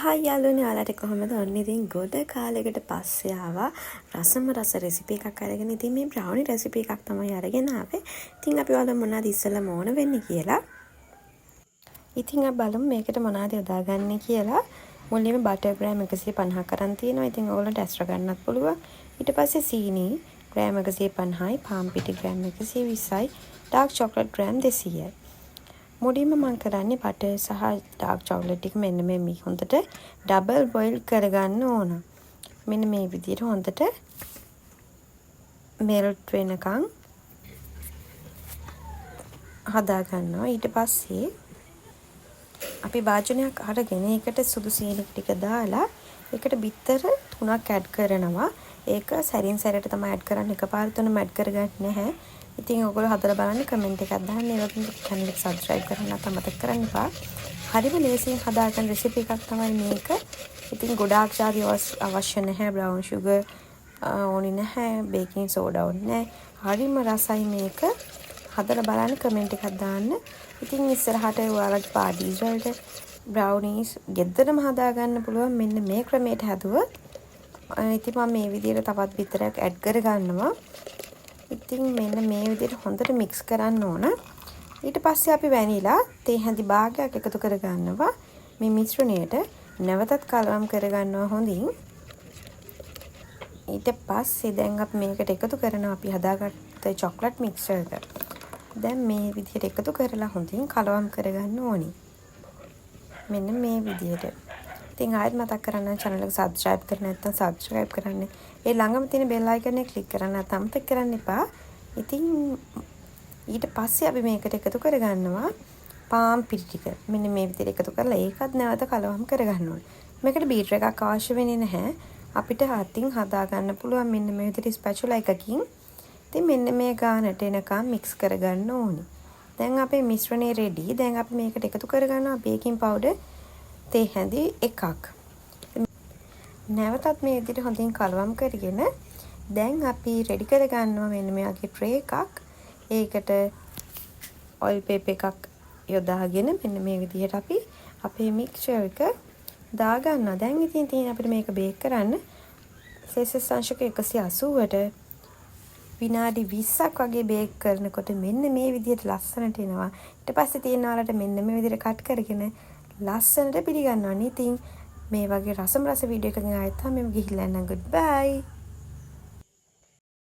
Hi යාළුවනේ ඔයාලට කොහමද? ඔන්න ඉතින් ගොඩ කාලයකට පස්සේ ආවා රසම රස රෙසිපි එකක් අරගෙන. ඉතින් මේ බ්‍රවුනි රෙසිපි එකක් තමයි අරගෙන ආවේ. ඉතින් අපි ඔයාලා මොනවද ඉස්සෙල්ලාම ඕන වෙන්නේ කියලා. ඉතින් අපි බලමු මේකට මොනවද යොදාගන්නේ කියලා. මුලින්ම බටර් ග්‍රෑම් 150ක් අරන් තියෙනවා. ඉතින් ඔයගොල්ලන්ට ඇස්ට්‍රා ගන්නත් පුළුවන්. ඊට පස්සේ සීනි ග්‍රෑම් 150යි, පාන් පිටි ග්‍රෑම් 120යි, ඩාර්ක් චොක්ලට් ග්‍රෑම් 200යි. මුලින්ම මම කරන්නේ බටර් සහ ඩාර්ක් චොක්ලට් ටික මෙන්න මේ හොඳට ඩබල් බොයිල් කරගන්න ඕන. මෙන්න මේ විදිහට හොඳට මෙල්ට් වෙනකන් හදා ගන්නවා. ඊට පස්සේ අපි වාජනයක් අරගෙන ඒකට සුදු සීනි ටික දාලා ඒකට බිත්තර 3ක් ඇඩ් කරනවා. ඒක සැරින් සැරේට තමයි ඇඩ් කරන්නේ. එකපාරටම ඇඩ් කරගන්න නැහැ. ඉතින් ඔයගොල්ලෝ හදලා බලන්න කමෙන්ට් එකක් දාන්න. ඒ වගේම channel එක subscribe කරන්න අමතක කරන්න එපා. හරිම ලේසියෙන් හදාගන්න රෙසිපි එකක් තමයි මේක. ඉතින් ගොඩාක් ජාති අවශ්‍ය නැහැ. බ්‍රවුන් sugar ඕනි නැහැ. බේකින් සෝඩා ඕනි නැහැ. හරිම රසයි මේක. හදලා බලන්න කමෙන්ට් එකක් දාන්න. ඉතින් ඉස්සරහට ඔයාලගේ පාර්ටිස් වලට බ්‍රවුනීස් ගෙදරම හදාගන්න පුළුවන් මෙන්න මේ ක්‍රමයට හදුවොත්. ඉතින් මම මේ විදිහට තවත් බිත්තරයක් ඇඩ් කරගන්නවා. ඉතින් මෙන්න මේ විදිහට හොඳට මික්ස් කරන්න ඕන. ඊට පස්සේ අපි වැනිලා තේ හැඳි භාගයක් එකතු කරගන්නවා. මේ මිශ්‍රණයට නැවතත් කලවම් කරගන්නවා හොඳින්. ඊට පස්සේ දැන් අපි මේකට එකතු කරනවා අපි හදාගත්ත චොක්ලට් මික්ස්චර් එක. දැන් මේ විදිහට එකතු කරලා හොඳින් කලවම් කරගන්න ඕනි. මෙන්න මේ විදිහට. ඉතින් ආයෙත් මතක් කරන්න channel එක subscribe කරන්න නැත්නම් subscribe කරන්න. ඒ ළඟම තියෙන bell icon එක click කරන්න අමතක කරන්න එපා. ඉතින් ඊට පස්සේ අපි මේකට එකතු කරගන්නවා පාන් පිටි ටික. මෙන්න මේ විදිහට එකතු කරලා ඒකත් නැවත කලවම් කරගන්න ඕනේ. මේකට බීටර් එකක් අවශ්‍ය වෙන්නේ නැහැ. අපිට අතින් හදා ගන්න පුළුවන් මෙන්න මේ විදිහට ස්පැචුලා එකකින්. ඉතින් මෙන්න මේ ගානට එනකම් mix කරගන්න ඕනේ. දැන් අපේ මිශ්‍රණය ready. දැන් අපි මේකට එකතු කරගන්නවා baking powder තේ හැඳි එකක්. නැවතත් මේ විදිහට හොඳින් කලවම් කරගෙන දැන් අපි රෙඩි කරගන්නවා මෙන්න මේ වගේ ට්‍රේ එකක්. ඒකට ඔයිල් පේපර් එකක් යොදාගෙන මෙන්න මේ විදිහට අපි අපේ මික්ස්චර් එක දාගන්නවා. දැන් ඉතින් තියෙන අපිට මේක බේක් කරන්න සෙල්සියස් අංශක 180ට විනාඩි 20ක් වගේ බේක් කරනකොට මෙන්න මේ විදිහට ලස්සනට එනවා. ඊට පස්සේ තියෙන වලට මෙන්න මේ විදිහට කට් කරගෙන ලස්සනට පිළිගන්නවා. ඉතින් මේ වගේ රස වීඩියෝ එකකින් ආයෙත් මම ගිහිල්ලා යනවා. goodbye.